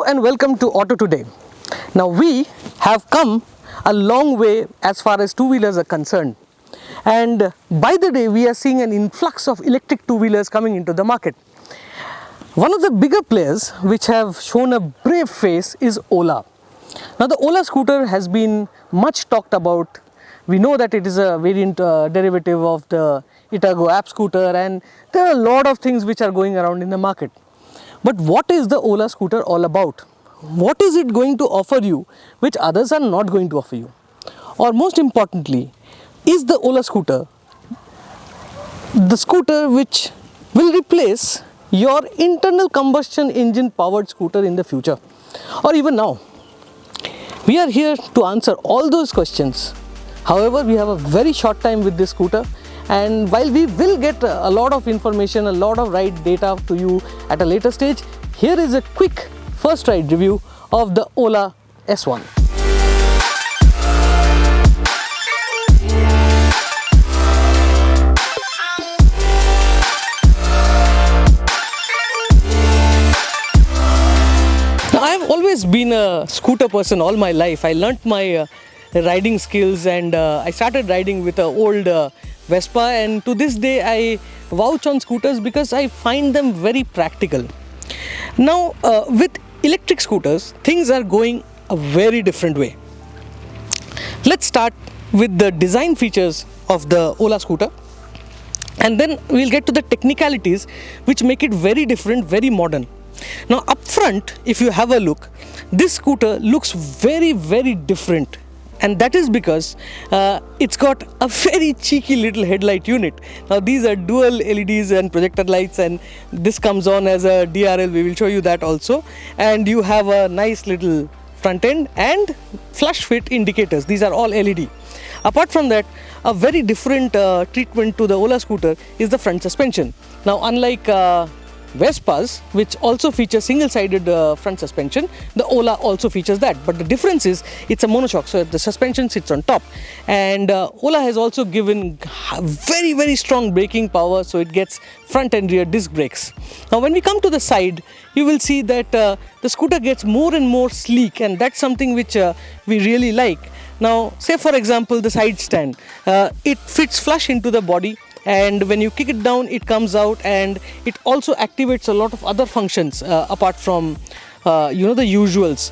and welcome to Auto Today. Now we have come a long way as far as two-wheelers are concerned, and by the day we are seeing an influx of electric two-wheelers coming into the market. One of the bigger players which have shown a brave face is Ola. Now the Ola scooter has been much talked about. We know that it is a variant derivative of the Ather app scooter, and there are a lot of things which are going around in the market. But what is the Ola scooter all about? What is it going to offer you which others are not going to offer you? Or most importantly, is the Ola scooter the scooter which will replace your internal combustion engine powered scooter in the future or even now? We are here to answer all those questions. However, we have a very short time with this scooter, and while we will get a lot of information, a lot of ride data to you at a later stage, here is a quick first ride review of the Ola S1. Now, I have always been a scooter person all my life. I learnt my riding skills, and I started riding with an old Vespa, and to this day I vouch on scooters because I find them very practical. Now with electric scooters, things are going a very different way. Let's start with the design features of the Ola scooter, and then we'll get to the technicalities which make it very different, very modern. Now up front, if you have a look, this scooter looks very different, and that is because it's got a very cheeky little headlight unit. Now these are dual LEDs and projector lights, and this comes on as a DRL. We will show you that also. And you have a nice little front end and flush fit indicators. These are all LED. Apart from that, a very different treatment to the Ola scooter is the front suspension. Now unlike Vespas, which also feature single-sided front suspension, the Ola also features that, but the difference is it's a monoshock, so the suspension sits on top, and Ola has also given very strong braking power, so it gets front and rear disc brakes. Now when we come to the side, you will see that the scooter gets more and more sleek, and that's something which we really like. Now say for example the side stand, it fits flush into the body, and when you kick it down it comes out, and it also activates a lot of other functions apart from the usuals.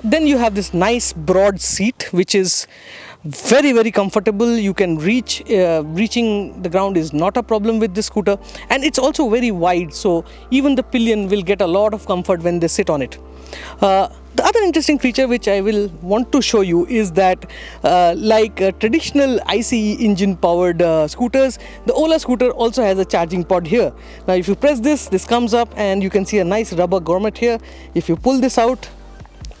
Then you have this nice broad seat which is very comfortable. You can reaching the ground is not a problem with this scooter, and it's also very wide, so even the pillion will get a lot of comfort when they sit on it. The other interesting feature which I will want to show you is that like traditional ICE engine powered scooters, the Ola scooter also has a charging pod here. Now if you press this comes up, and you can see a nice rubber grommet here. If you pull this out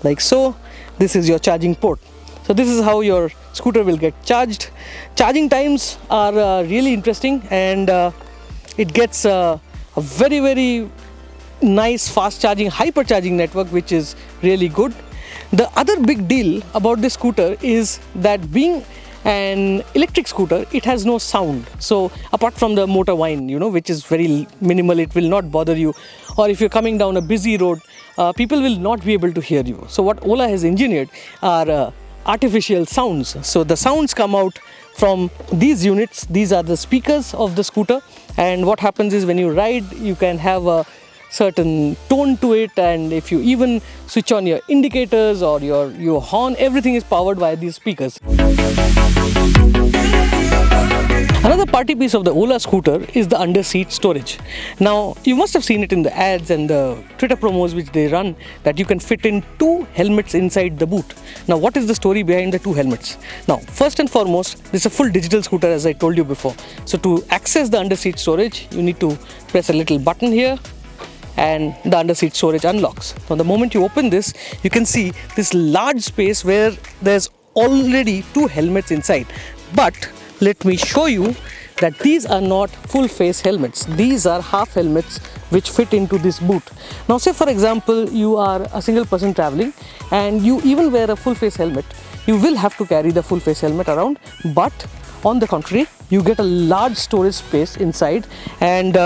like so, this is your charging port. So this is how your scooter will get charged. Charging times are really interesting, and it gets a very nice fast charging, hyper charging network, which is really good. The other big deal about this scooter is that being an electric scooter, it has no sound. So apart from the motor whine, which is very minimal, it will not bother you. Or if you're coming down a busy road, people will not be able to hear you. So what Ola has engineered are artificial sounds. So the sounds come out from these units. These are the speakers of the scooter, and what happens is when you ride, you can have a certain tone to it, and if you even switch on your indicators or your horn, everything is powered by these speakers. Another party piece of the Ola scooter is the under seat storage. Now you must have seen it in the ads and the Twitter promos which they run, that you can fit in 2 helmets inside the boot. Now what is the story behind the 2 helmets? Now first and foremost, this is a full digital scooter, as I told you before. So to access the under seat storage, you need to press a little button here, and the under seat storage unlocks. Now the moment you open this, you can see this large space where there's already 2 helmets inside. But let me show you that these are not full face helmets. These are half helmets which fit into this boot. Now say for example you are a single person traveling and you even wear a full face helmet, you will have to carry the full face helmet around, but on the contrary, you get a large storage space inside, and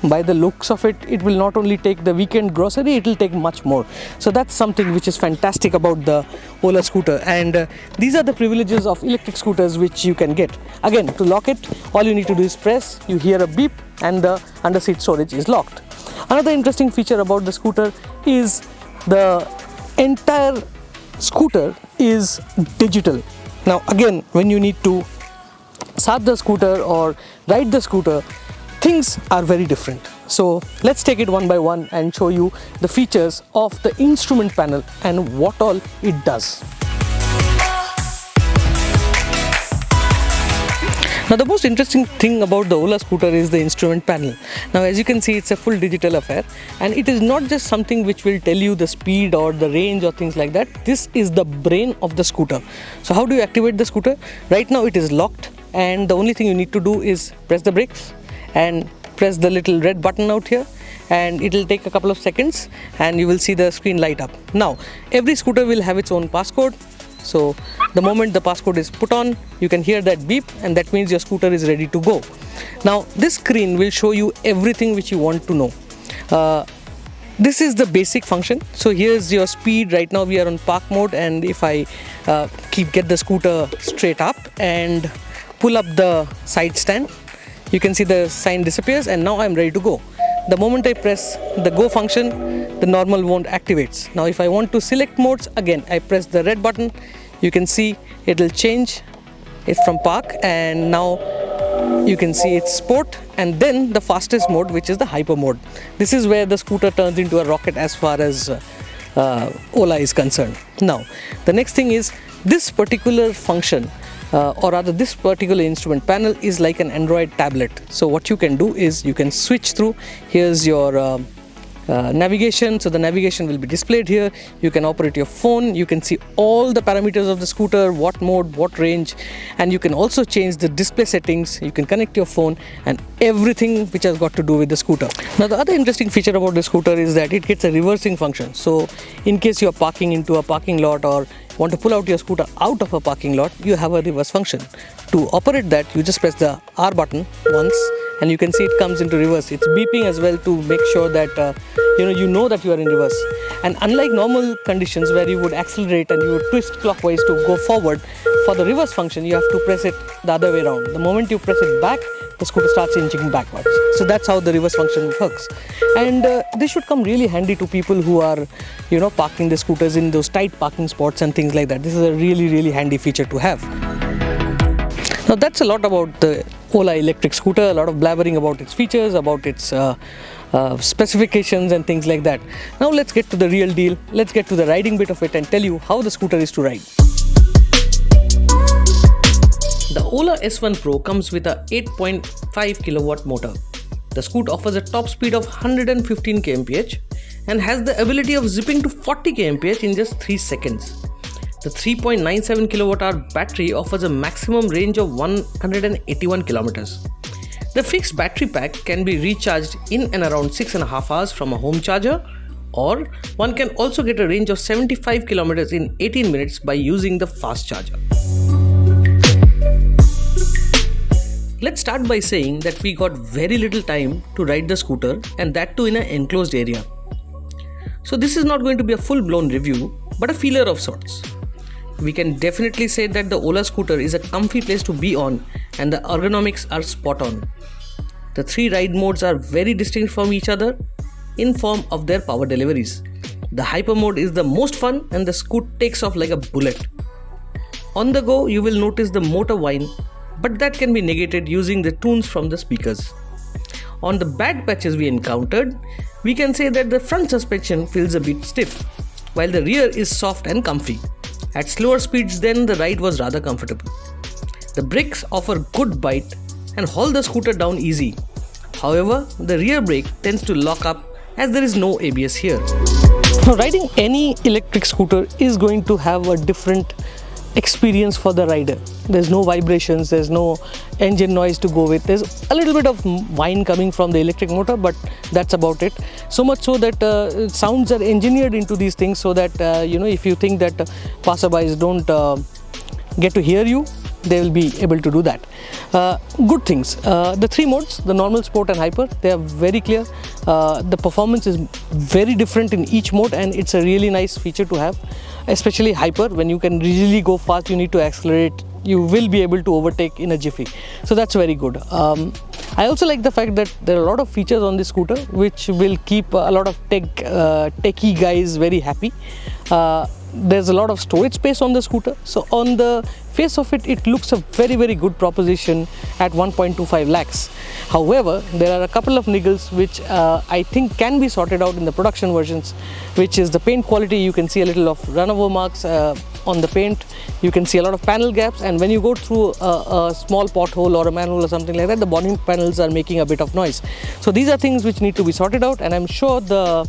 by the looks of it, it will not only take the weekend grocery, it will take much more. So that's something which is fantastic about the Ola scooter. And these are the privileges of electric scooters which you can get. Again, to lock it, all you need to do is press, you hear a beep, and the under-seat storage is locked. Another interesting feature about the scooter is the entire scooter is digital. Now again, when you need to start the scooter or ride the scooter, things are very different. So let's take it one by one and show you the features of the instrument panel and what all it does. Now the most interesting thing about the Ola scooter is the instrument panel. Now as you can see, it's a full digital affair, and it is not just something which will tell you the speed or the range or things like that. This is the brain of the scooter. So how do you activate the scooter? Right now it is locked, and the only thing you need to do is press the brakes and press the little red button out here, and it will take a couple of seconds and you will see the screen light up. Now every scooter will have its own passcode. So the moment the passcode is put on, you can hear that beep, and that means your scooter is ready to go. Now this screen will show you everything which you want to know. This is the basic function. So here's your speed. Right now we are on park mode, and if I get the scooter straight up and pull up the side stand, you can see the sign disappears, and now I'm ready to go. The moment I press the go function, the normal mode activates. Now if I want to select modes, again I press the red button. You can see it will change it from park, and now you can see it's sport, and then the fastest mode, which is the hyper mode. This is where the scooter turns into a rocket as far as Ola is concerned. Now the next thing is this particular function, or rather this particular instrument panel is like an Android tablet. So what you can do is you can switch through. Here's your navigation. So the navigation will be displayed here. You can operate your phone. You can see all the parameters of the scooter, what mode, what range, and you can also change the display settings. You can connect your phone and everything which has got to do with the scooter. Now the other interesting feature about the scooter is that it gets a reversing function. So in case you are parking into a parking lot or want to pull out your scooter out of a parking lot, you have a reverse function. To operate that, you just press the R button once, and you can see it comes into reverse. It's beeping as well to make sure that you know that you are in reverse. And unlike normal conditions where you would accelerate and you would twist clockwise to go forward, for the reverse function you have to press it the other way around. The moment you press it back, the scooter starts inching backwards. So that's how the reverse function works. And this should come really handy to people who are parking the scooters in those tight parking spots and things like that. This is a really handy feature to have. Now that's a lot about the Ola electric scooter, a lot of blabbering about its features, about its specifications and things like that. Now let's get to the real deal. Let's get to the riding bit of it and tell you how the scooter is to ride. The Ola S1 Pro comes with a 8.5 kilowatt motor. The scooter offers a top speed of 115 kmph and has the ability of zipping to 40 kmph in just 3 seconds. The 3.97 kWh battery offers a maximum range of 181 kilometers. The fixed battery pack can be recharged in and around 6.5 hours from a home charger, or one can also get a range of 75 kilometers in 18 minutes by using the fast charger. Let's start by saying that we got very little time to ride the scooter, and that too in an enclosed area. So this is not going to be a full-blown review, but a feeler of sorts. We can definitely say that the Ola scooter is a comfy place to be on, and the ergonomics are spot on. The 3 ride modes are very distinct from each other in form of their power deliveries. The hyper mode is the most fun, and the scooter takes off like a bullet. On the go, you will notice the motor whine, but that can be negated using the tunes from the speakers. On the bad patches we encountered, we can say that the front suspension feels a bit stiff, while the rear is soft and comfy. At slower speeds then, the ride was rather comfortable. The brakes offer good bite and haul the scooter down easy. However, the rear brake tends to lock up as there is no ABS here. Now, riding any electric scooter is going to have a different experience for the rider. There's no vibrations, there's no engine noise to go with. There's a little bit of whine coming from the electric motor, but that's about it. So much so that sounds are engineered into these things so that if you think that passerbys don't get to hear you, they will be able to do that. Good things, the three modes, the normal, sport and hyper, they are very clear. The performance is very different in each mode, and it's a really nice feature to have, especially hyper. When you can really go fast, you need to accelerate, you will be able to overtake in a jiffy, so that's very good. I also like the fact that there are a lot of features on this scooter which will keep a lot of techie guys very happy. There's a lot of storage space on the scooter, so on the face of it, it looks a very good proposition at 1.25 lakhs. However, there are a couple of niggles which I think can be sorted out in the production versions, which is the paint quality. You can see a little of runover marks on the paint, you can see a lot of panel gaps, and when you go through a small pothole or a manhole or something like that, the body panels are making a bit of noise. So these are things which need to be sorted out, and I'm sure the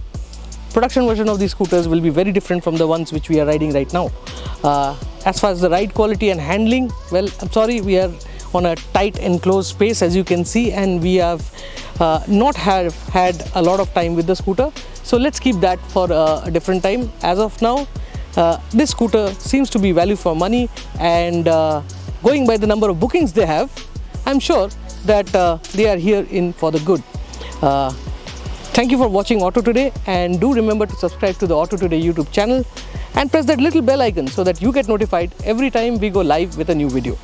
production version of these scooters will be very different from the ones which we are riding right now. As far as the ride quality and handling, well, I'm sorry, we are on a tight enclosed space, as you can see, and we have not had a lot of time with the scooter, so let's keep that for a different time. As of now, this scooter seems to be value for money, and going by the number of bookings they have, I'm sure that they are here in for the good. Thank you for watching Auto Today, and do remember to subscribe to the Auto Today YouTube channel and press that little bell icon so that you get notified every time we go live with a new video.